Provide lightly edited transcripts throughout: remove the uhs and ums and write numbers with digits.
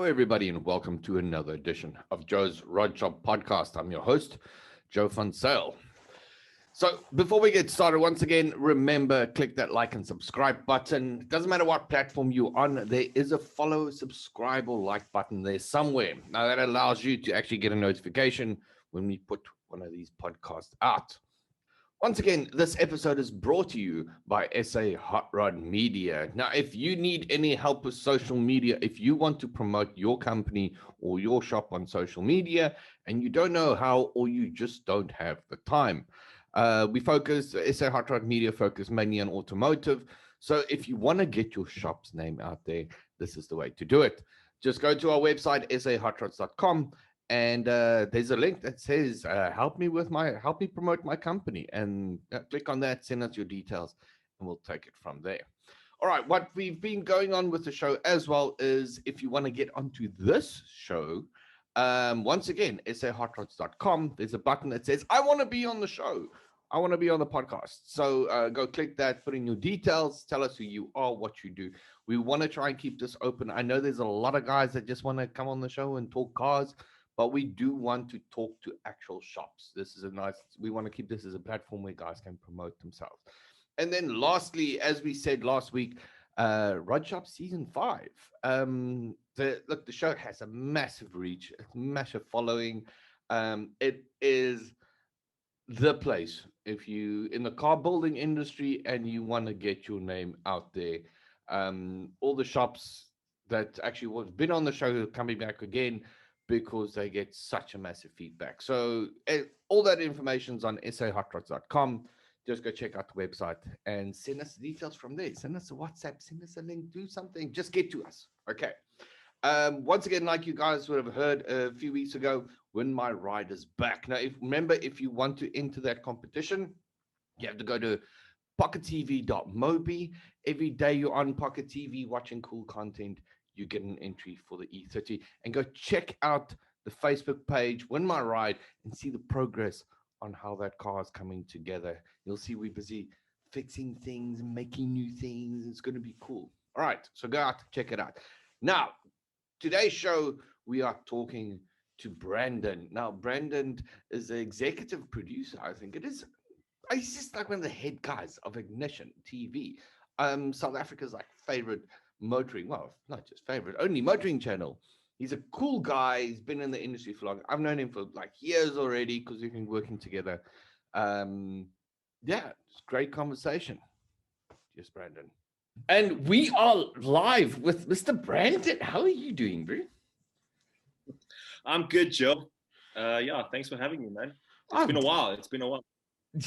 everybody, and welcome to another edition of Joe's Rod Shop Podcast. I'm your host, Joe Van Sale. So before we get started, once again, remember, click that like and subscribe button. It doesn't matter what platform you're on, there is a follow, subscribe, or like button there somewhere. Now that allows you to actually get a notification when we put one of these podcasts out. Once again, this episode is brought to you by SA Hot Rod Media. Now, if you need any help with social media, if you want to promote your company or your shop on social media and you don't know how, or you just don't have the time, SA Hot Rod Media focus mainly on automotive. So if you want to get your shop's name out there, this is the way to do it. Just go to our website, sahotrods.com. And there's a link that says, help me promote my company. And click on that, send us your details, and we'll take it from there. All right, what we've been going on with the show as well is if you want to get onto this show, once again, sahotrods.com, there's a button that says, I want to be on the show. I want to be on the podcast. So go click that, put in your details, tell us who you are, what you do. We want to try and keep this open. I know there's a lot of guys that just want to come on the show and talk cars, but we do want to talk to actual shops. We want to keep this as a platform where guys can promote themselves. And then lastly, as we said last week, Rod Shop Season 5. The show has a massive reach, a massive following. It is the place if you in the car building industry and you want to get your name out there. All the shops that actually have been on the show are coming back again, because they get such a massive feedback. So all that information's on sahotrods.com. Just go check out the website and send us details from there. Send us a WhatsApp, send us a link, do something. Just get to us. Okay. Once again, like you guys would have heard a few weeks ago, Win My Ride is back. Now, if you want to enter that competition, you have to go to pockettv.mobi. Every day you're on Pocket TV watching cool content, you get an entry for the E30, and go check out the Facebook page, Win My Ride, and see the progress on how that car is coming together. You'll see we're busy fixing things and making new things. It's going to be cool. All right, so go out, check it out. Now, today's show, we are talking to Brandon. Now, Brandon is the executive producer, I think it is. He's just like one of the head guys of Ignition TV. South Africa's favorite motoring, well, not just favorite, only motoring channel. He's a cool guy. He's been in the industry for long. I've known him for years already because we've been working together. It's great conversation. Yes, Brandon. And we are live with Mr. Brandon. How are you doing, bro? I'm good, Joe. Thanks for having me, man. It's been a while.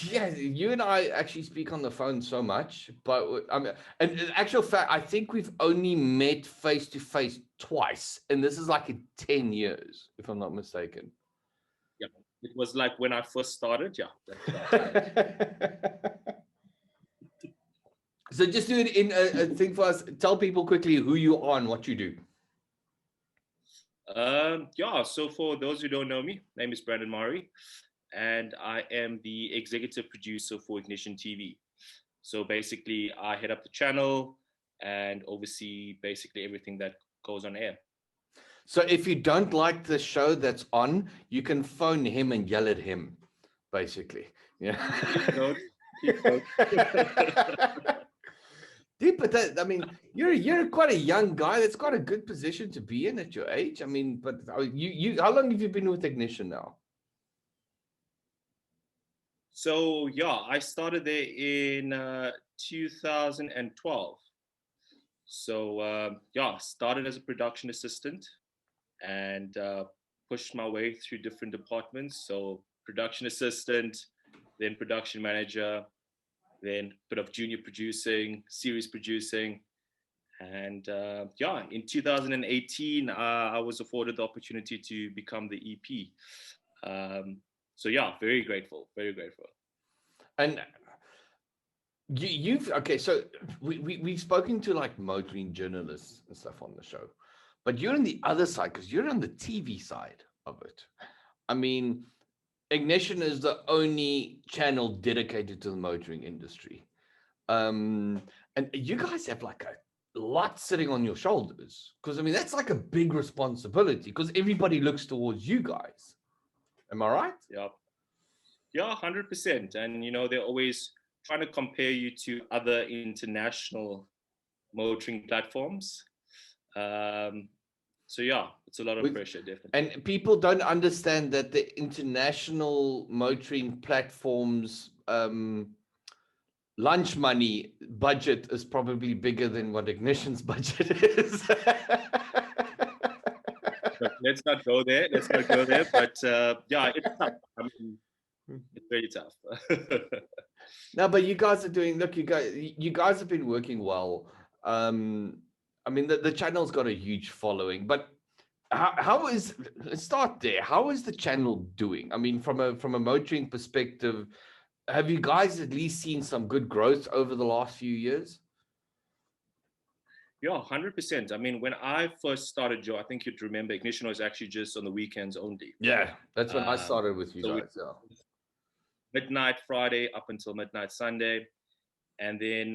Yeah, you and I actually speak on the phone so much, but and in actual fact, I think we've only met face to face twice, and this is in 10 years, if I'm not mistaken. Yeah, it was when I first started. Yeah, that's right. So just do it in a thing for us. Tell people quickly who you are and what you do. So for those who don't know me, my name is Brandon Maary, and I am the executive producer for Ignition TV. So basically, I head up the channel and oversee basically everything that goes on air. So if you don't like the show that's on, you can phone him and yell at him, basically. Yeah. Dude, but you're quite a young guy. That's quite a good position to be in at your age. But you how long have you been with Ignition now? So I started there in 2012. So started as a production assistant and pushed my way through different departments. So production assistant, then production manager, then a bit of junior producing, series producing. And in 2018, I was afforded the opportunity to become the EP. Very grateful, very grateful. And so we've spoken to motoring journalists and stuff on the show, but you're on the other side because you're on the TV side of it. Ignition is the only channel dedicated to the motoring industry. And you guys have lot sitting on your shoulders, because I mean that's like a big responsibility because everybody looks towards you guys. Am I right? Yeah. Yeah, 100%. And, they're always trying to compare you to other international motoring platforms. So, yeah, it's a lot of pressure, definitely. And people don't understand that the international motoring platforms lunch money budget is probably bigger than what Ignition's budget is. Let's not go there. But yeah, it's tough. I mean, it's very tough. No, but you guys are doing. Look, you guys have been working well. I mean, the channel's got a huge following, but how is? Let's start there. How is the channel doing? I mean, from a motoring perspective, have you guys at least seen some good growth over the last few years? Yeah, 100%. I mean, when I first started, Joe, I think you'd remember Ignition was actually just on the weekends only. Yeah, that's when I started with you guys. Yeah. Midnight Friday up until midnight Sunday. And then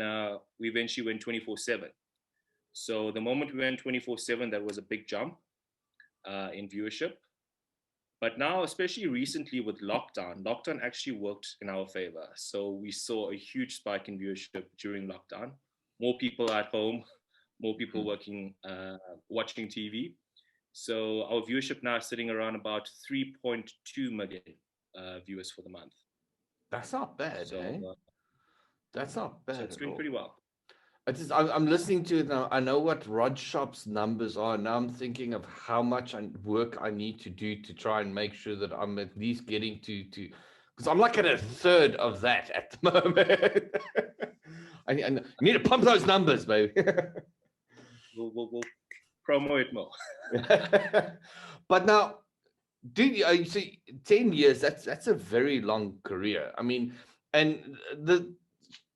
we eventually went 24/7. So the moment we went 24/7, that was a big jump in viewership. But now, especially recently with lockdown actually worked in our favor. So we saw a huge spike in viewership during lockdown. More people at home, more people working, watching TV. So our viewership now is sitting around about 3.2 million viewers for the month. That's not bad, eh? That's not bad. So it's doing pretty well. I'm listening to it now. I know what Rod Shop's numbers are. Now I'm thinking of how much work I need to do to try and make sure that I'm at least getting to because I'm like at a third of that at the moment. I need to pump those numbers, baby. We'll promo it more. But now, dude, you see, 10 years, that's a very long career. I mean, and the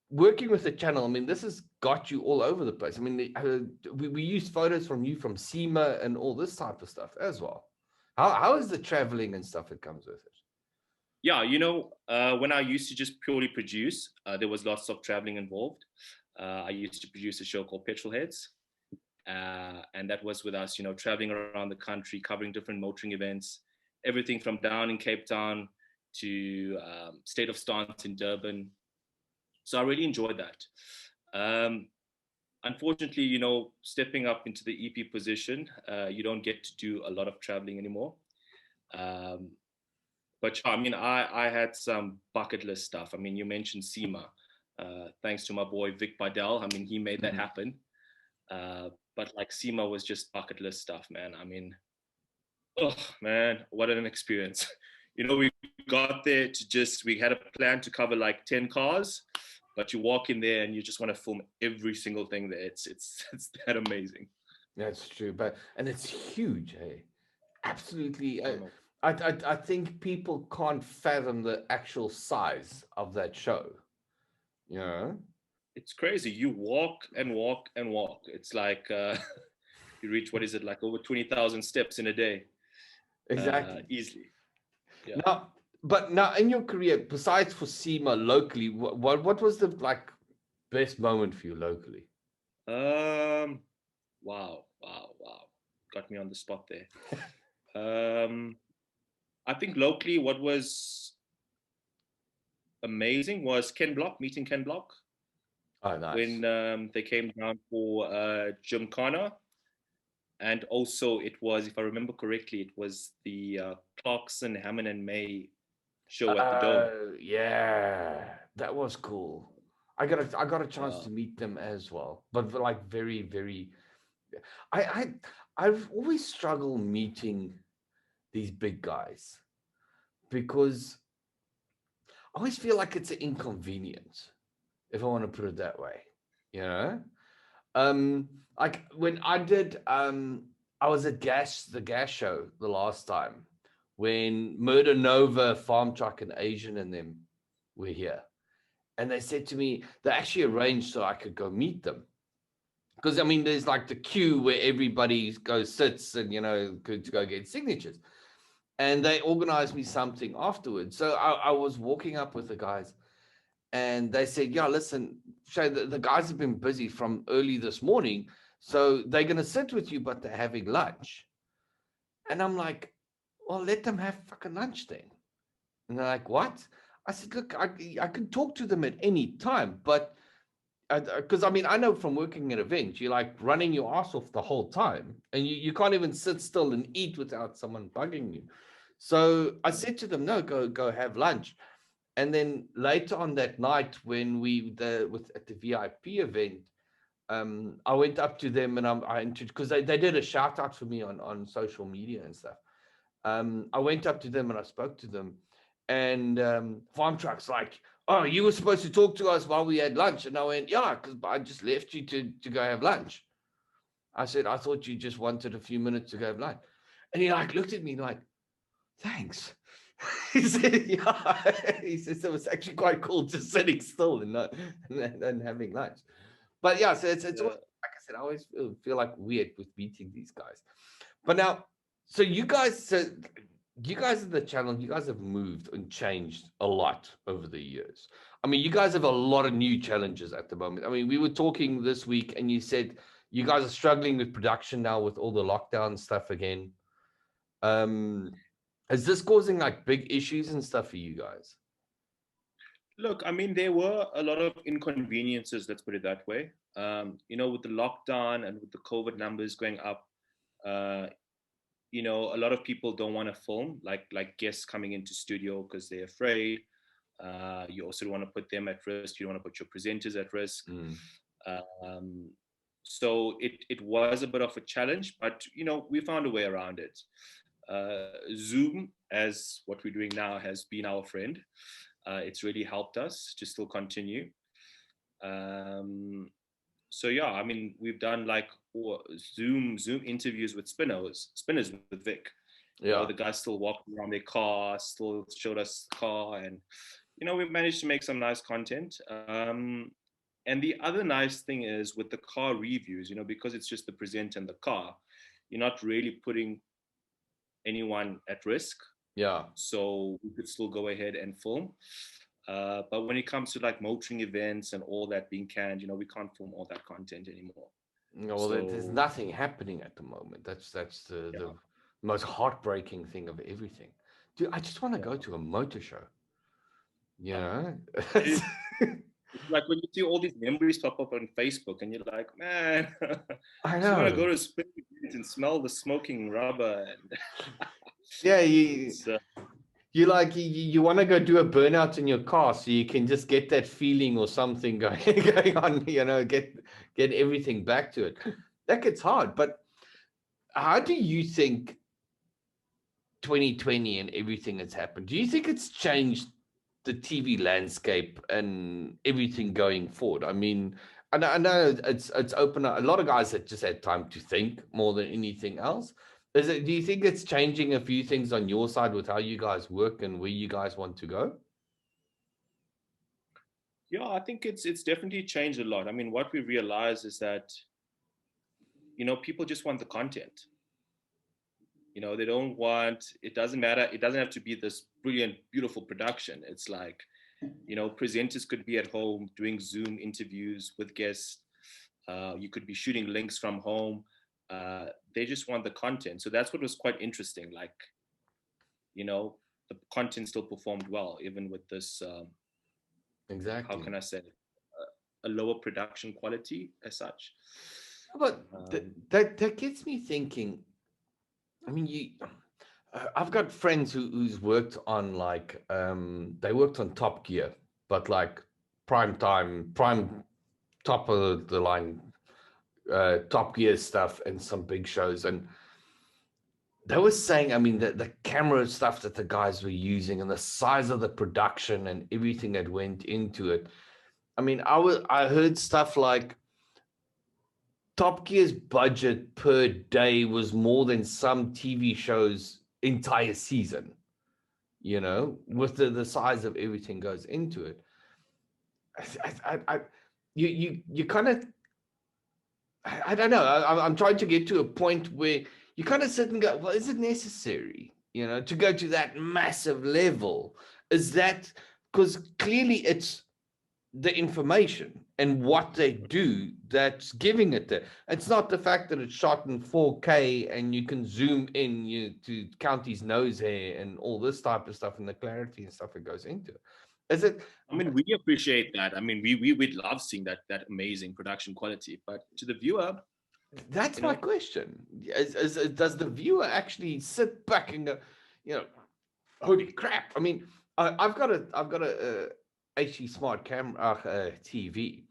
working with the channel, I mean, this has got you all over the place. I mean, we used photos from you from SEMA and all this type of stuff as well. How is the traveling and stuff that comes with it? Yeah, when I used to just purely produce, there was lots of traveling involved. I used to produce a show called Petrolheads. And that was with us, traveling around the country, covering different motoring events, everything from down in Cape Town to State of Stance in Durban. So I really enjoyed that. Unfortunately, stepping up into the EP position, you don't get to do a lot of traveling anymore. But I mean, I had some bucket list stuff. I mean, you mentioned SEMA. Thanks to my boy Vic Bardell. I mean, he made that happen. But like SEMA was just bucket list stuff, man. I mean, oh man, what an experience. We got there we had a plan to cover like 10 cars, but you walk in there and you just want to film every single thing there. It's that amazing. That's true, and it's huge, hey. Absolutely. I think people can't fathom the actual size of that show. It's crazy. You walk and walk and walk. It's like you reach, what is it, like over 20,000 steps in a day. Exactly. Easily. Yeah. Now in your career, besides for SEMA locally, what was the best moment for you locally? Wow. Got me on the spot there. I think locally what was amazing was meeting Ken Block. Oh, nice. When they came down for Gymkhana. And also it was, if I remember correctly, it was the Clarkson, Hammond and May show at the Dome. Yeah, that was cool. I got a chance to meet them as well, but like very, very. I've always struggled meeting these big guys because I always feel like it's an inconvenience, if I want to put it that way. Like when I did, I was at the gas show the last time when Murder Nova, Farm Truck, and Asian and them were here. And they said to me, they actually arranged so I could go meet them. Because, I mean, there's like the queue where everybody sits and, to go get signatures. And they organized me something afterwards. So I was walking up with the guys and they said, yeah, listen, Shay, the guys have been busy from early this morning, so they're going to sit with you, but they're having lunch. And I'm like, well, let them have fucking lunch then. And they're like, what? I said, look, I can talk to them at any time, but because I mean, I know from working at events, you're like running your ass off the whole time, and you can't even sit still and eat without someone bugging you. So I said to them, no, go have lunch. And then later on that night, when at the VIP event, I went up to them and because they did a shout out for me on social media and stuff. I went up to them and I spoke to them, and Farm Truck's like, oh, you were supposed to talk to us while we had lunch. And I went, yeah, because I just left you to go have lunch. I said, I thought you just wanted a few minutes to go have lunch. And he like looked at me like, thanks. He said, yeah. He says it was actually quite cool just sitting still and having lunch. But yeah, so it's always, like I said, I always feel like weird with meeting these guys. But now, so you guys in the channel, you guys have moved and changed a lot over the years. I mean, you guys have a lot of new challenges at the moment. I mean, we were talking this week and you said you guys are struggling with production now with all the lockdown stuff again. Is this causing like big issues and stuff for you guys? Look, I mean, there were a lot of inconveniences, let's put it that way. With the lockdown and with the COVID numbers going up, a lot of people don't want to film, like guests coming into studio because they're afraid. You also don't want to put them at risk. You don't want to put your presenters at risk. So it was a bit of a challenge, but we found a way around it. Zoom, as what we're doing now, has been our friend. It's really helped us to still continue. So yeah, I mean, we've done like Zoom interviews with spinners with Vic. Yeah, the guys still walking around their car, still showed us the car, and we've managed to make some nice content. And the other nice thing is with the car reviews, because it's just the presenter and the car, you're not really putting anyone at risk. yeah. So we could still go ahead and film. But when it comes to like motoring events and all that being canned, we can't film all that content anymore. No, well, there's nothing happening at the moment. That's the most heartbreaking thing of everything. Dude, I just want to go to a motor show. It's like when you see all these memories pop up on Facebook and you're like, man, I just want to go know. to a spin event and smell the smoking rubber. And Yeah, you like you want to go do a burnout in your car so you can just get that feeling or something going on, get everything back to it. That gets hard. But how do you think 2020 and everything that's happened, do you think it's changed the TV landscape and everything going forward? I mean, I know it's open. A lot of guys that just had time to think more than anything else. Do you think it's changing a few things on your side with how you guys work and where you guys want to go? Yeah, I think it's definitely changed a lot. I mean, what we realize is that, people just want the content. They don't want, it doesn't matter. It doesn't have to be this brilliant, beautiful production. It's like, presenters could be at home doing Zoom interviews with guests. You could be shooting links from home. They just want the content. So that's what was quite interesting. Like, the content still performed well, even with this, Exactly. how can I say it? A lower production quality as such. But that gets me thinking. I mean, I've got friends who's worked on like they worked on Top Gear, but like prime top of the line Top Gear stuff and some big shows. And they were saying, I mean, the camera stuff that the guys were using and the size of the production and everything that went into it. I mean, I heard stuff like Top Gear's budget per day was more than some TV shows' entire season, with the size of everything goes into it. You kind of, I don't know. I'm trying to get to a point where you kind of sit and go, well, is it necessary, to go to that massive level? Is that because clearly it's the information and what they do that's giving it there. It's not the fact that it's shot in 4K and you can zoom in to count his nose hair and all this type of stuff and the clarity and stuff it goes into. Is it? I mean, we appreciate that. I mean, we'd love seeing that amazing production quality, but to the viewer, That's my question. Does the viewer actually sit back and go, holy crap? I mean, I've got a HD smart camera TV,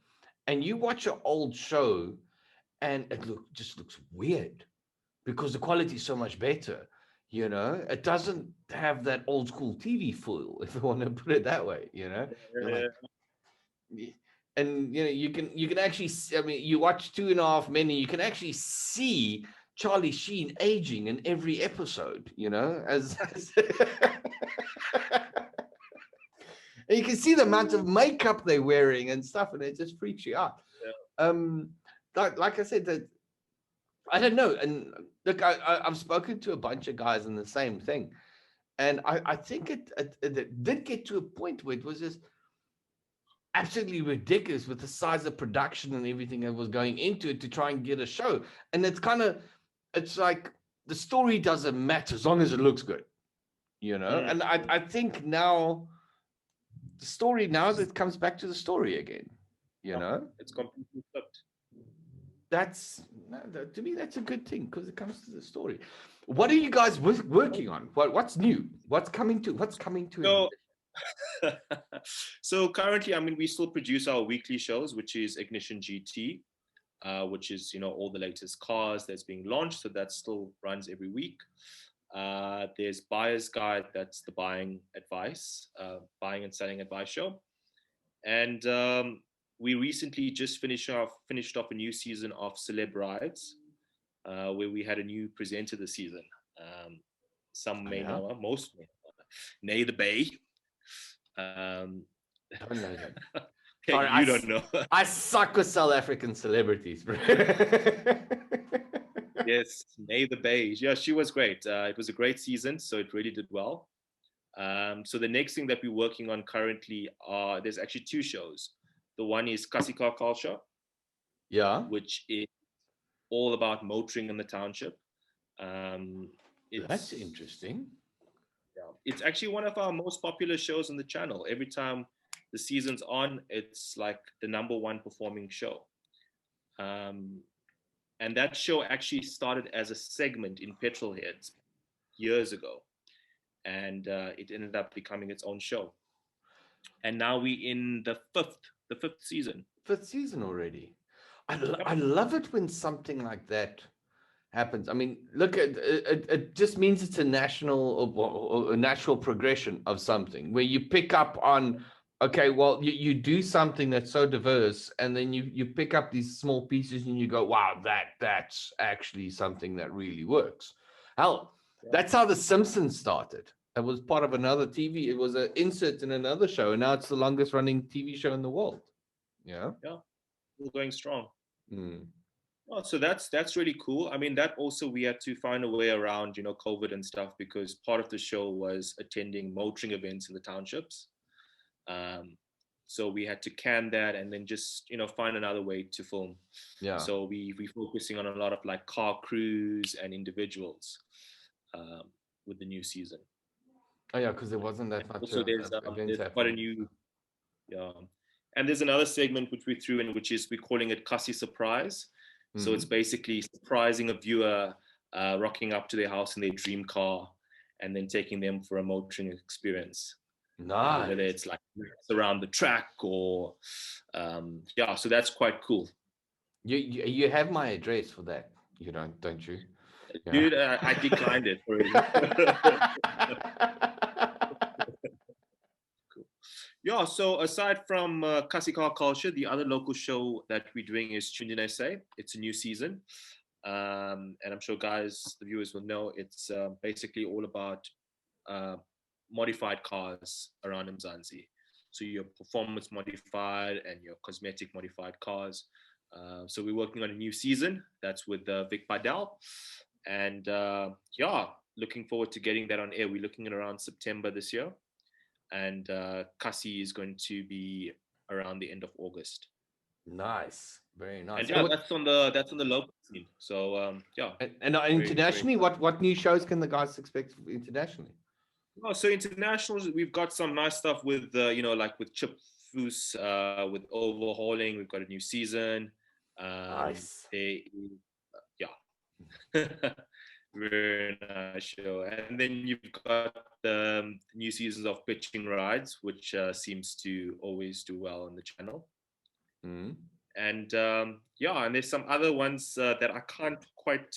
and you watch an old show, and it just looks weird because the quality is so much better. It doesn't have that old school TV feel, if I want to put it that way. You're like, and you can actually see, I mean, you watch 2.5 Men and you can actually see Charlie Sheen aging in every episode, as and you can see the amount of makeup they're wearing and stuff, and it just freaks you out. Like I said, that I don't know. And look, I've spoken to a bunch of guys on the same thing, and I think it did get to a point where it was just absolutely ridiculous with the size of production and everything that was going into it to try and get a show. And it's like the story doesn't matter as long as it looks good, And I think now the story it comes back to the story again, it's completely flipped. To me, that's a good thing because it comes to the story. What are you guys working on? What's new? What's coming to So currently, I mean, we still produce our weekly shows, which is Ignition GT, which is, all the latest cars that's being launched. So that still runs every week. There's Buyer's Guide, that's the buying and selling advice show. And we recently just finished off a new season of Celeb Rides, where we had a new presenter this season. Some may know her, most may know her. Nay the Bay. Don't know them. Okay, Sorry, you don't know. I suck with South African celebrities, bro. Yes, Nay the Bay. Yeah, she was great. It was a great season, so it really did well. So the next thing that we're working on currently there's actually two shows. The one is Kasi Car Culture, which is all about motoring in the township. That's interesting. Yeah, it's actually one of our most popular shows on the channel. Every time the season's on, it's like the #1 performing show. And that show actually started as a segment in Petrolheads years ago, and it ended up becoming its own show. And now we're in the fifth season. Fifth season already. I love it when something like that happens. I mean, look at it just means it's a national or a natural progression of something where you pick up on, okay, well, you do something that's so diverse, and then you pick up these small pieces and you go, wow, that's actually something that really works. Hell, that's how The Simpsons started. It was part of another TV. It was an insert in another show, and now it's the longest running TV show in the world. Yeah, we're going strong. Mm. Oh, so that's really cool. I mean, that also we had to find a way around, COVID and stuff, because part of the show was attending motoring events in the townships. So we had to can that and then just, find another way to film. Yeah. So we're focusing on a lot of like car crews and individuals with the new season. Oh yeah, because there wasn't that much. Also, there's quite a new, and there's another segment which we threw in, which is we're calling it Kasi Surprise. Mm-hmm. So it's basically surprising a viewer rocking up to their house in their dream car and then taking them for a motoring experience. Nice. Whether it's like around the track or, so that's quite cool. You have my address for that, don't you? Dude, I declined it for you. Cool. Yeah, so aside from Kasi Car Culture, the other local show that we're doing is Tuned in SA. It's a new season. And I'm sure the viewers will know, it's basically all about modified cars around Mzansi. So your performance modified and your cosmetic modified cars. So we're working on a new season. That's with Vic Badal. And looking forward to getting that on air. We're looking at around September this year. And Kasi is going to be around the end of August. Nice, very nice. And yeah, that's on the local scene. So yeah. And internationally, what new shows can the guys expect internationally? Oh, so internationals, we've got some nice stuff with like with Chip Foose, with overhauling. We've got a new season. Nice. Yeah, very nice show. And then you've got the new seasons of Pitching Rides, which seems to always do well on the channel. Mm. And yeah, and there's some other ones that I can't quite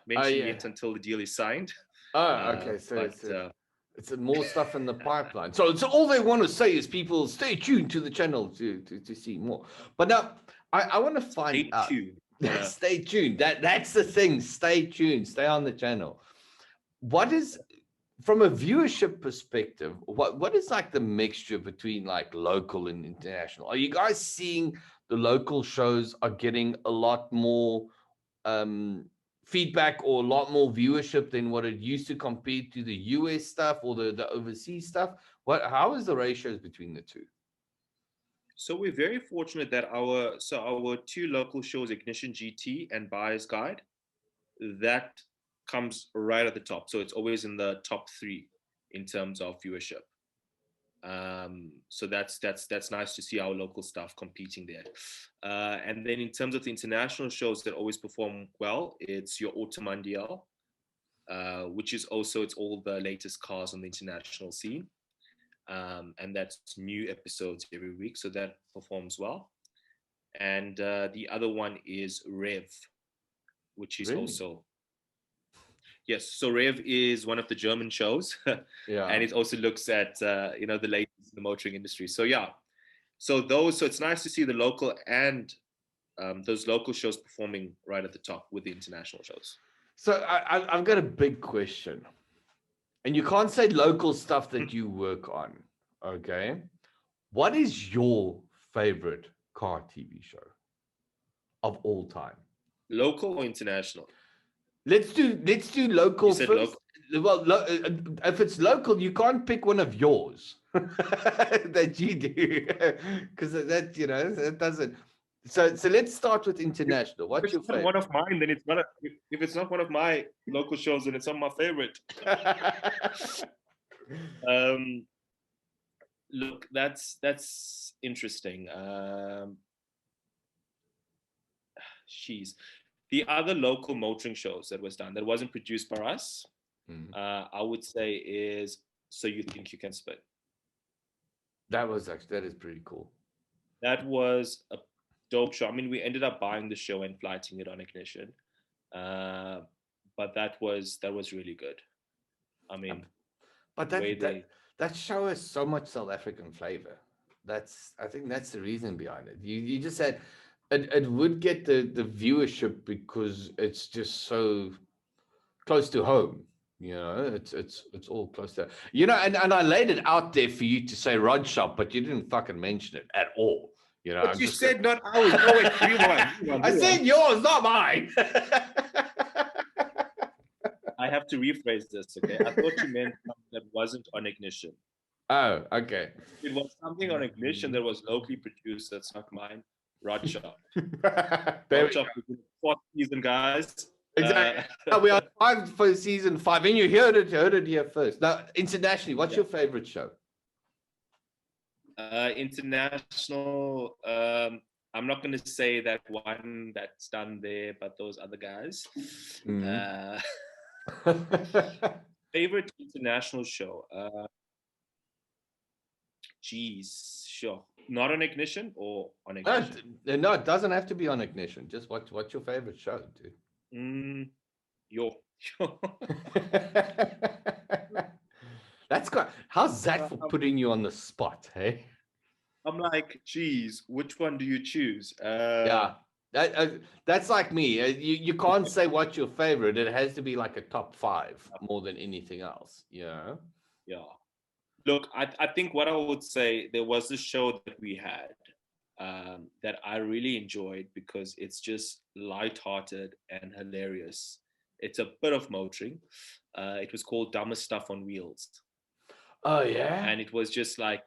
mention yet until the deal is signed. Oh, okay. So it's more stuff in the pipeline. So all they want to say is people stay tuned to the channel to see more. But now I want to find out. Stay tuned. That's the thing. Stay tuned. Stay on the channel. What is, from a viewership perspective, what is like the mixture between like local and international? Are you guys seeing the local shows are getting a lot more feedback or a lot more viewership than what it used to compared to the US stuff or the overseas stuff? How is the ratios between the two? So we're very fortunate that our two local shows, Ignition GT and Buyer's Guide, that comes right at the top. So it's always in the top 3 in terms of viewership. So that's nice to see our local stuff competing there. And then in terms of the international shows that always perform well, it's your Automotive, which is also, it's all the latest cars on the international scene. And that's new episodes every week, so that performs well. And the other one is Rev, which is also, yes. So Rev is one of the German shows, and it also looks at the latest in the motoring industry. So yeah, so it's nice to see the local and those local shows performing right at the top with the international shows. So I've got a big question. And you can't say local stuff that you work on, okay? What is your favorite car TV show of all time? Local or international? Let's do local first. Local. Well, if it's local, you can't pick one of yours that you do, because that doesn't. So let's start with international. What's your favorite? One of mine, then it's not. If it's not one of my local shows, then it's not my favorite. Look, that's interesting. The other local motoring shows that wasn't produced by us, I would say is So You Think You Can Spin. That is pretty cool. That was a dope show. I mean, we ended up buying the show and flighting it on Ignition, but that was really good. I mean, but that show has so much South African flavor. I think that's the reason behind it. You just said it would get the viewership because it's just so close to home. It's all close to, and I laid it out there for you to say Rod Shop, but you didn't fucking mention it at all. But you said not ours. Oh, wait, I said yours, not mine. I have to rephrase this, okay? I thought you meant something that wasn't on Ignition. Oh, okay. It was something on Ignition that was locally produced. That's not mine. Rod Shop. Rod Shop is in the 4th season, guys. Exactly. We are 5 for season 5, and you heard it here first. Now, internationally, what's your favorite show? International. I'm not going to say that one that's done there, but those other guys. Favorite international show. Sure. Not on Ignition or on Ignition? No, it doesn't have to be on Ignition. Just what's your favorite show, dude? That's good. How's that for putting you on the spot, hey? I'm like, geez, which one do you choose? Yeah, that's like me. You can't say what's your favorite. It has to be like a top 5 more than anything else. Yeah. Look, I think what I would say, there was this show that we had that I really enjoyed because it's just lighthearted and hilarious. It's a bit of motoring. It was called Dumbest Stuff on Wheels. Oh, yeah? And it was just like,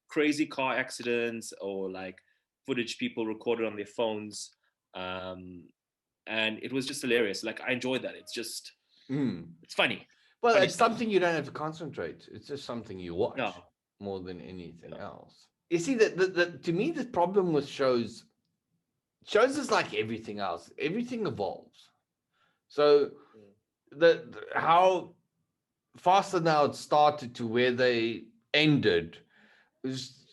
crazy car accidents or like footage people recorded on their phones. And it was just hilarious. Like I enjoyed that. It's just, it's funny. Well, Funny it's stuff. something you don't have to concentrate. It's just something you watch Yeah. more than anything Yeah. else. You see, to me, the problem with shows is like everything else. Everything evolves. So how faster now it started to where they ended was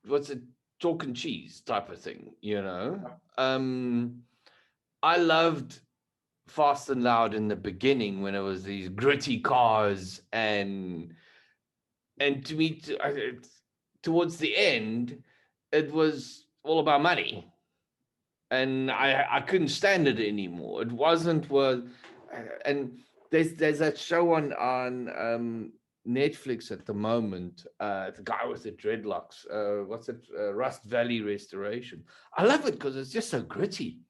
what's it, chalk and cheese type of thing, you know. I loved Fast and Loud in the beginning when it was these gritty cars and to me towards the end it was all about money and I couldn't stand it anymore. It wasn't what and there's that show on Netflix at the moment, the guy with the dreadlocks, what's it, Rust Valley Restoration. I love it because it's just so gritty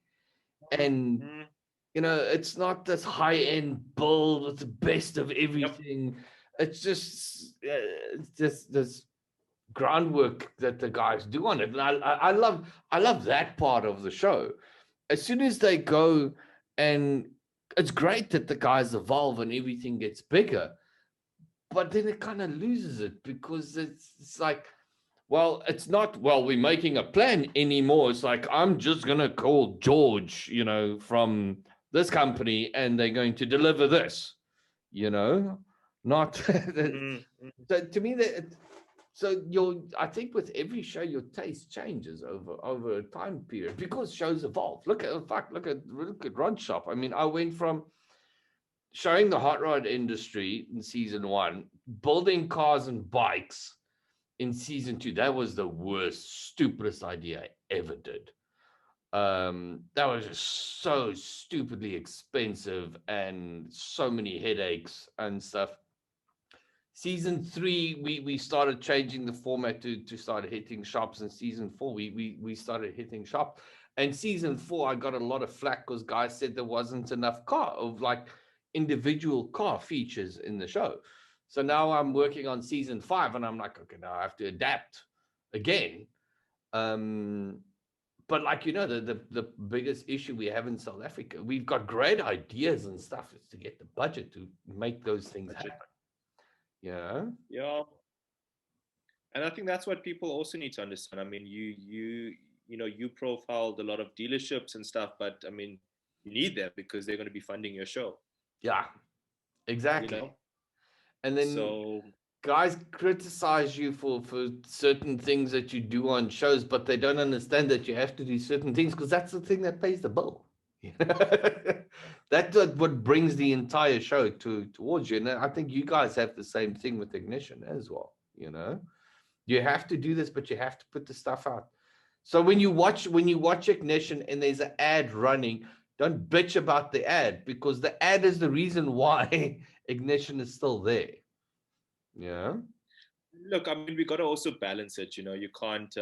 and you know, it's not this high-end build with the best of everything. It's just this groundwork that the guys do on it, and I love that part of the show. As soon as they go, and it's great that the guys evolve and everything gets bigger, but then it kind of loses it because it's like, well, it's not, well, we're making a plan anymore. It's like, I'm just going to call George, you know, from this company and they're going to deliver this, you know, not. So to me, so I think with every show, your taste changes over a time period because shows evolve. Look at Rod Shop. I mean, I went from showing the hot rod industry in season 1, building cars and bikes in season 2. That was the worst, stupidest idea I ever did. That was just so stupidly expensive and so many headaches and stuff. Season 3, we started changing the format to start hitting shops. In season 4, we started hitting shops. And season 4, I got a lot of flack because guys said there wasn't enough individual car features in the show. So now I'm working on season 5 and I'm like, okay, now I have to adapt again. But like, you know, the biggest issue we have in South Africa, we've got great ideas and stuff, is to get the budget to make those things happen. Yeah. Yeah. And I think that's what people also need to understand. I mean, you profiled a lot of dealerships and stuff, but I mean, you need them because they're going to be funding your show. Yeah, exactly. You know? And then So guys criticize you for certain things that you do on shows, but they don't understand that you have to do certain things because that's the thing that pays the bill. That's what brings the entire show towards you. And I think you guys have the same thing with Ignition as well. You know, you have to do this, but you have to put the stuff out. So when you watch Ignition and there's an ad running, don't bitch about the ad because the ad is the reason why Ignition is still there. Yeah. look, I mean, we got to also balance it. You know, you can't.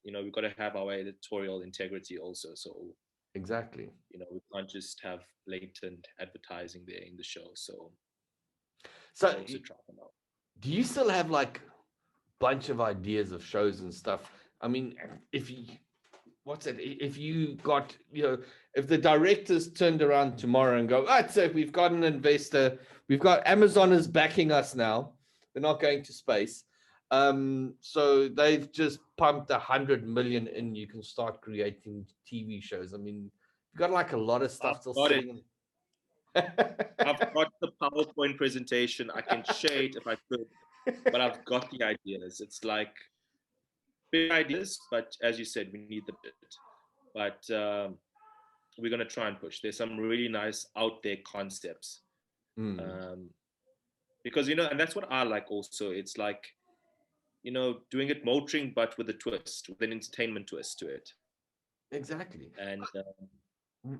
We've got to have our editorial integrity also. So Exactly. you know, we can't just have blatant advertising there in the show. So also try them out. do you still have like bunch of ideas of shows and stuff? I mean, if you if you got, you know, if the directors turned around tomorrow and go, that's it, we've got an investor, we've got Amazon is backing us now, they're not going to space, so they've just pumped 100 million in, you can start creating TV shows. I mean, you've got like a lot of stuff still sitting. I've got the PowerPoint presentation. I can share it if I could, but I've got the ideas. It's like big ideas, but as you said, we need the bit. But we're going to try and push. There's some really nice out there concepts. Because, you know, and that's what I like also. It's like, you know, doing it motoring, but with a twist, with an entertainment twist to it. Exactly. And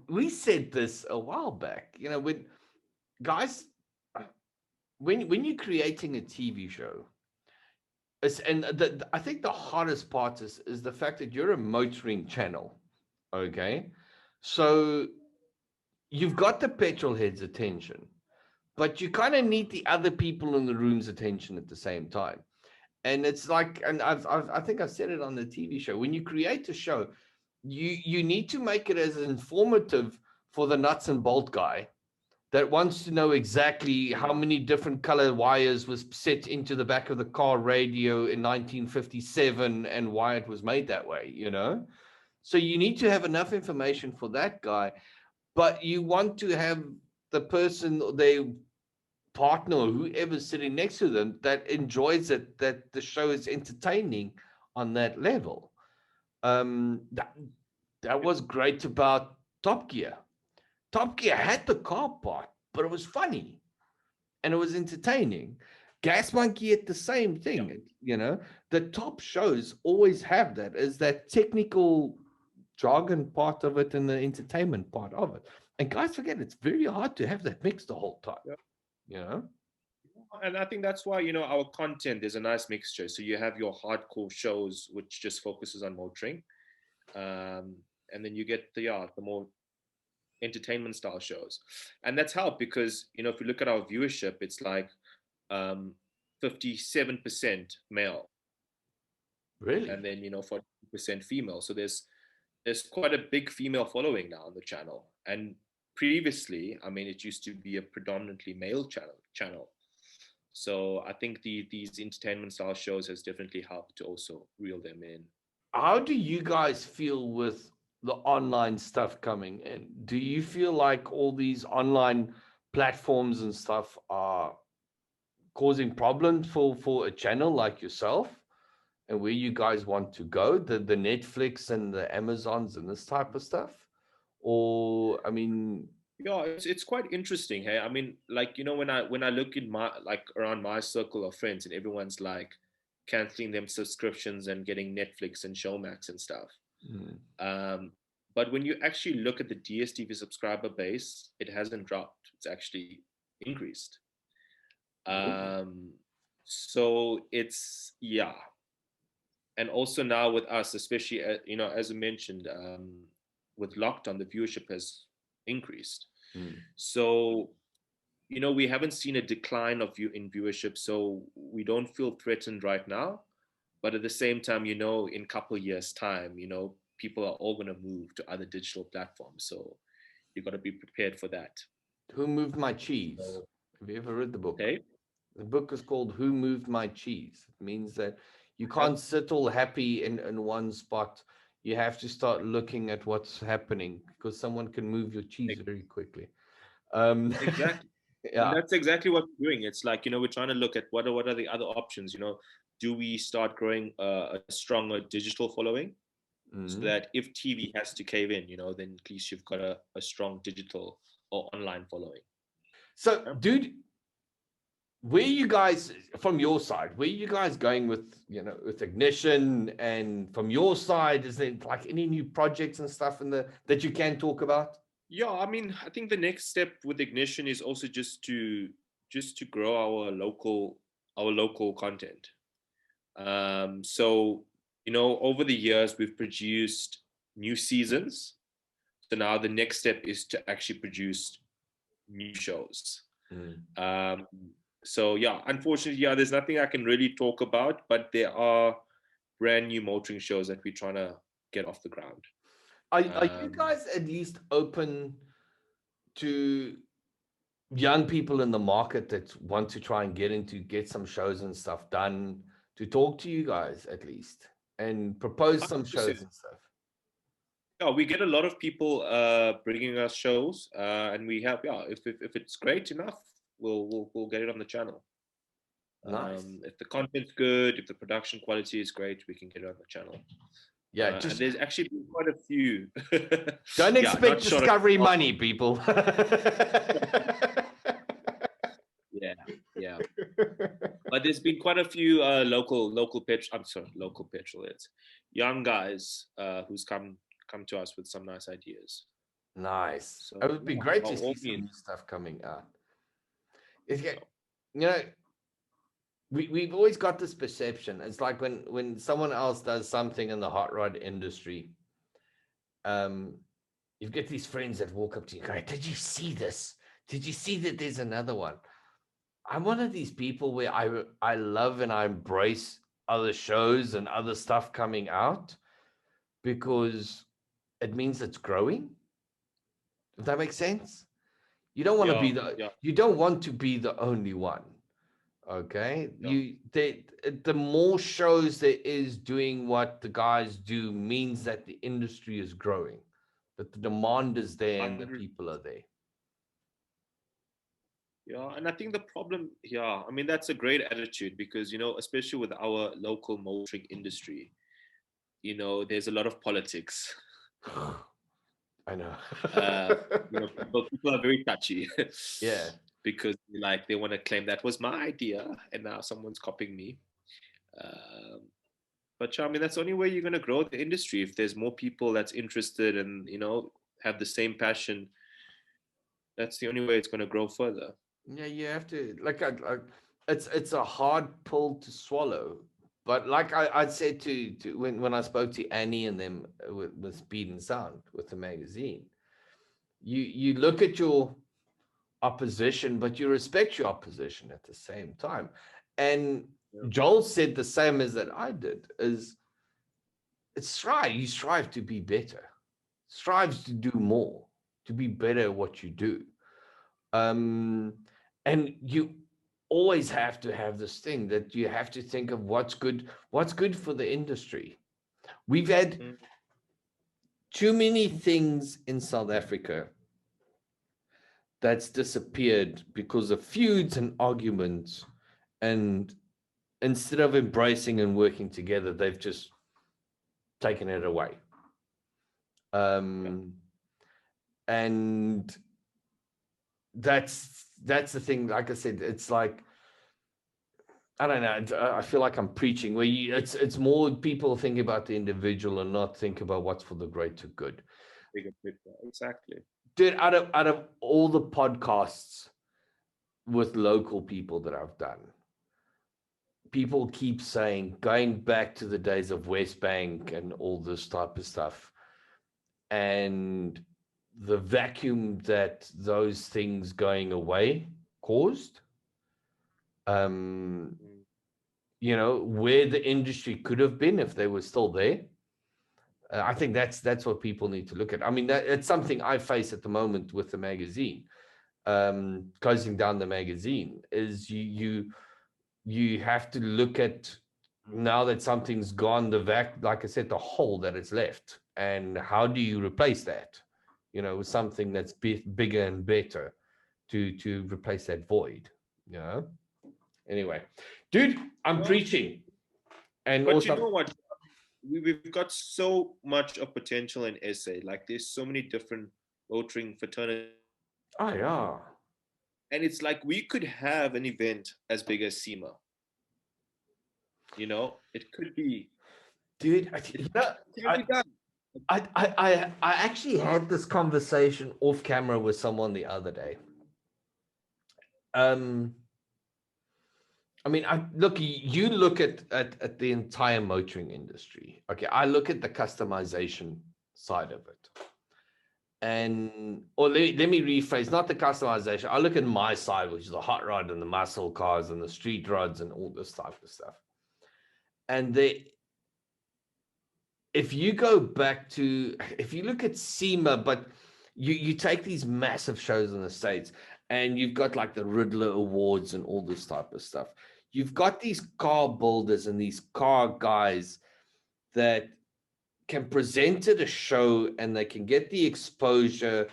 we said this a while back, you know, when guys, when you're creating a TV show, I think the hardest part is the fact that you're a motoring channel. Okay. So you've got the petrol heads' attention, but you kind of need the other people in the room's attention at the same time. And it's like, and I think I've said it on the TV show. When you create a show, you need to make it as informative for the nuts and bolt guy that wants to know exactly how many different color wires was set into the back of the car radio in 1957 and why it was made that way, you know? So you need to have enough information for that guy, but you want to have the person, their partner, or whoever's sitting next to them that enjoys it, that the show is entertaining on that level. That was great about Top Gear. Top Gear had the car part, but it was funny and it was entertaining. Gas Monkey had the same thing, you know. The top shows always have that, is that technical jargon part of it and the entertainment part of it. And guys forget, it's very hard to have that mix the whole time, you know. And I think that's why, our content is a nice mixture. So you have your hardcore shows, which just focuses on motoring. And then you get the more entertainment style shows. And that's helped because, if you look at our viewership, it's like 57% male. Really? And then, 40% female. So there's quite a big female following now on the channel. And previously, I mean, it used to be a predominantly male channel. So I think these entertainment style shows has definitely helped to also reel them in. How do you guys feel with the online stuff coming in? Do you feel like all these online platforms and stuff are causing problems for a channel like yourself and where you guys want to go, the Netflix and the Amazons and this type of stuff? Or, I mean, Yeah, it's quite interesting. Hey, I mean, like, when I look in my, like, around my circle of friends, and everyone's like canceling them subscriptions and getting Netflix and Showmax and stuff. But when you actually look at the DStv subscriber base, it hasn't dropped. It's actually increased. So it's, and also now with us, especially as I mentioned, with lockdown, the viewership has increased. So we haven't seen a decline of viewership, so we don't feel threatened right now. But at the same time, in a couple of years' time, people are all going to move to other digital platforms. So you got to be prepared for that. Who Moved My Cheese? Have you ever read the book? Okay. The book is called Who Moved My Cheese. It means that you can't sit all happy in one spot. You have to start looking at what's happening because someone can move your cheese very quickly. Exactly. Yeah. And that's exactly what we're doing. It's like, we're trying to look at what are the other options. Do we start growing a stronger digital following so that if TV has to cave in, then at least you've got a strong digital or online following. So, dude, where you guys, from your side, where you guys going with, with Ignition, and from your side, is there like any new projects and stuff that you can talk about? Yeah, I mean, I think the next step with Ignition is also just to grow our local content. So, over the years, we've produced new seasons. So now the next step is to actually produce new shows. So yeah, unfortunately, there's nothing I can really talk about, but there are brand new motoring shows that we're trying to get off the ground. Are you guys at least open to young people in the market that want to try and get some shows and stuff done, to talk to you guys at least and propose some 100%. Shows and stuff? Yeah, we get a lot of people bringing us shows, and we have if it's great enough, we'll get it on the channel. Nice. If the content's good, if the production quality is great, we can get it on the channel. Yeah, and there's actually been quite a few. Don't expect Discovery money, people. Yeah. But there's been quite a few local petrol heads, young guys who's come to us with some nice ideas. Nice. So, it would be great to see some new stuff coming out. We've always got this perception. It's like when someone else does something in the hot rod industry, you get these friends that walk up to you and go, "Did you see this? Did you see that there's another one?" I'm one of these people where I love and I embrace other shows and other stuff coming out, because it means it's growing. If that makes sense. You don't want to be Yeah. you don't want to be the only one. Okay. Yeah. The more shows there is doing what the guys do means that the industry is growing, that the demand is there and the 100. people are there. Yeah, and I think the problem, yeah, I mean that's a great attitude because especially with our local motoring industry, there's a lot of politics. I know. uh, people are very touchy Yeah. because like they want to claim that was my idea and now someone's copying me. Um, but yeah, I mean that's the only way you're going to grow the industry if there's more people that's interested and have the same passion. That's the only way it's going to grow further. Yeah, you have to it's a hard pill to swallow. But like I said to when I spoke to Annie and them with Speed and Sound with the magazine, you look at your opposition, but you respect your opposition at the same time. And Yeah. Joel said the same as that I did, is you strive to be better, strives to do more, to be better at what you do. Um, and you always have to have this thing that you have to think of what's good for the industry. We've had Mm. too many things in South Africa that's disappeared because of feuds and arguments, and instead of embracing and working together, they've just taken it away. Yeah. And that's the thing. Like I said, it's like, I don't know. I feel like I'm preaching. Where it's more people think about the individual and not think about what's for the greater good. Bigger picture. Exactly. Dude, out of all the podcasts with local people that I've done, people keep saying, going back to the days of West Bank and all this type of stuff, and the vacuum that those things going away caused. Um, Mm. where the industry could have been if they were still there. I think that's what people need to look at. I mean, it's something I face at the moment with the magazine. Closing down the magazine is you have to look at, now that something's gone, like I said, the hole that it's left, and how do you replace that? With something that's bigger and better to replace that void. Anyway, dude, I'm Well, preaching, and but you also, know what? We've got so much of potential in SA. Like there's so many different motoring fraternities, oh yeah, and it's like we could have an event as big as SEMA. It could be. dude. It can be done. I actually had this conversation off camera with someone the other day. I mean, you look at the entire motoring industry. Okay, I look at the customization side of it. Or let me rephrase, not the customization. I look at my side, which is the hot rod and the muscle cars and the street rods and all this type of stuff. And if you look at SEMA, but you take these massive shows in the States, and you've got like the Riddler Awards and all this type of stuff. You've got these car builders and these car guys that can present at a show and they can get the exposure,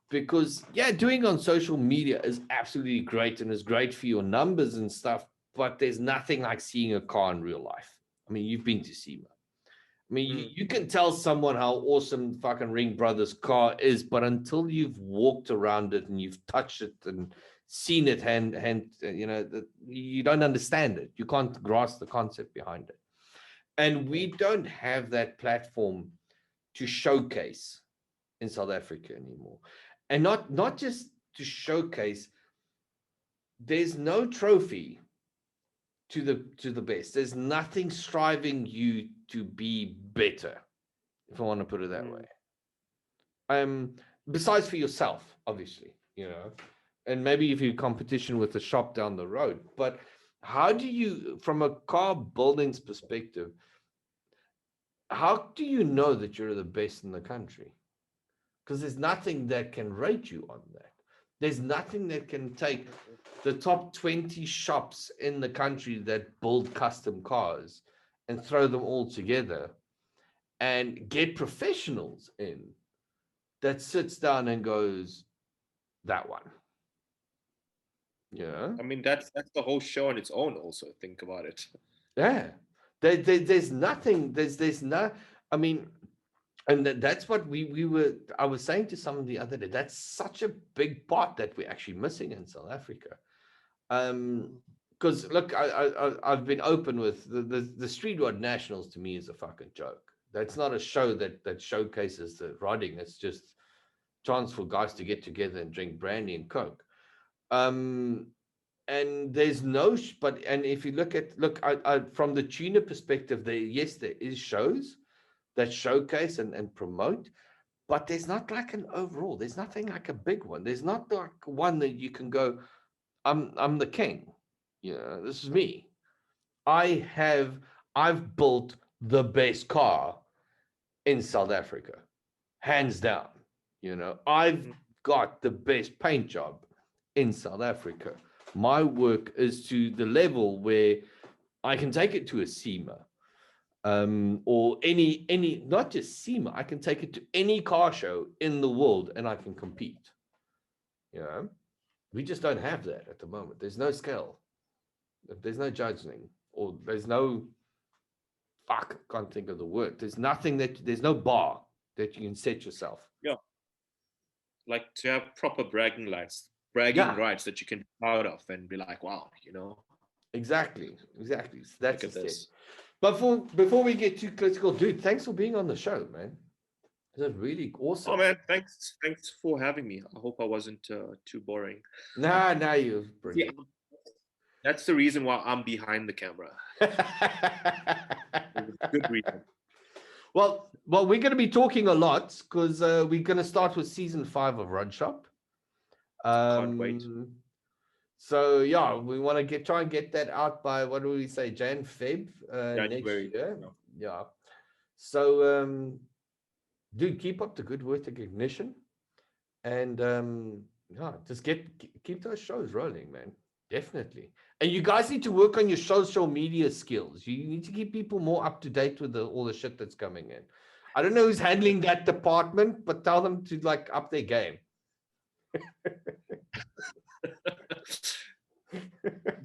because doing on social media is absolutely great and is great for your numbers and stuff, but there's nothing like seeing a car in real life. I mean, you've been to SEMA. I mean, you can tell someone how awesome fucking Ring Brothers car is, but until you've walked around it and you've touched it and seen it you don't understand it. You can't grasp the concept behind it. And we don't have that platform to showcase in South Africa anymore. And not just to showcase, there's no trophy to the best. There's nothing striving you to be better, if I want to put it that way. Besides for yourself, obviously, and maybe if you're competition with the shop down the road, but how do you, from a car building's perspective, how do you know that you're the best in the country? Because there's nothing that can rate you on that. There's nothing that can take the top 20 shops in the country that build custom cars and throw them all together and get professionals in that sits down and goes, that one. Yeah. I mean, that's the whole show on its own. Also, think about it. Yeah. There's nothing, there's no, I mean, and that's what I was saying to someone the other day, that's such a big part that we're actually missing in South Africa. Because look, I've been open with the Street Rod Nationals. To me is a fucking joke. That's not a show that showcases the rodding. It's just chance for guys to get together and drink brandy and coke. And there's no, and if you look, I from the tuner perspective, there is shows that showcase and promote, but there's not like an overall. There's nothing like a big one. There's not like one that you can go, I'm the king. This is me. I've built the best car in South Africa, hands down. I've got the best paint job in South Africa. My work is to the level where I can take it to a SEMA, or any not just SEMA. I can take it to any car show in the world and I can compete. We just don't have that at the moment. There's no scale. There's no judging, or there's no, fuck, I can't think of the word. There's there's no bar that you can set yourself. Yeah. Like to have proper bragging rights that you can be proud of and be like, wow, Exactly. That's this. But before we get too critical, dude, thanks for being on the show, man. This is really awesome. Oh man, thanks for having me. I hope I wasn't too boring. Nah, you're brilliant. Yeah, that's the reason why I'm behind the camera. Good reason. Well, we're going to be talking a lot because we're going to start with season 5 of Run Shop. Can't wait. So yeah, we want to try and get that out by, what do we say, Feb next year. Yeah. So dude, keep up the good work recognition, and just keep those shows rolling, man. Definitely. And you guys need to work on your social media skills. You need to keep people more up to date with all the shit that's coming in. I don't know who's handling that department, but tell them to like up their game.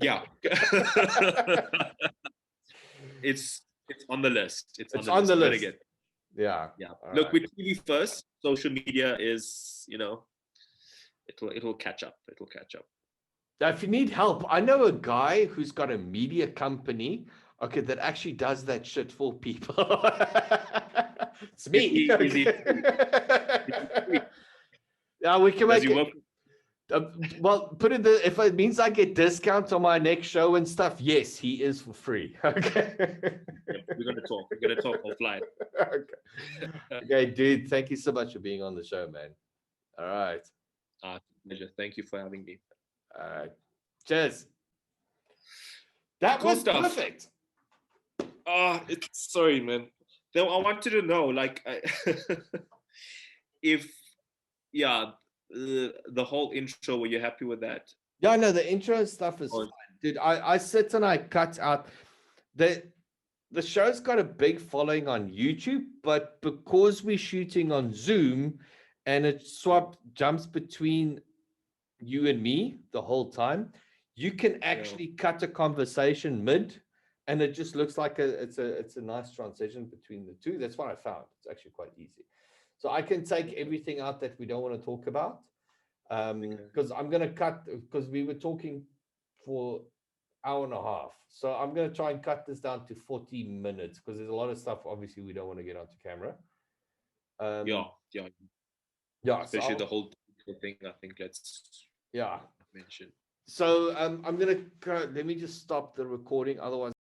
Yeah. It's on the list. It's on the list. Again. Yeah. Look, with TV first, social media is, it'll catch up. Now, if you need help, I know a guy who's got a media company, that actually does that shit for people. It's me. Yeah, we can make it. Well, put it if it means I get discounts on my next show and stuff, yes, he is for free. Okay. We're gonna talk offline. Okay, dude. Thank you so much for being on the show, man. All right. Pleasure. Thank you for having me. All right. Cheers. That was perfect. Sorry, man. Though I wanted to know, like, if, the whole intro, were you happy with that? Yeah, no, the intro stuff is fine. Dude, I sit and I cut out the show's got a big following on YouTube, but because we're shooting on Zoom and it jumps between you and me the whole time, you can actually cut a conversation mid, and it just looks like it's a nice transition between the two. That's what I found. It's actually quite easy. So I can take everything out that we don't want to talk about, because I'm going to cut, because we were talking for hour and a half. So I'm going to try and cut this down to 40 minutes because there's a lot of stuff, obviously, we don't want to get onto camera. Yeah. Especially the whole thing, I think let's mention. So I'm going to let me just stop the recording. Otherwise,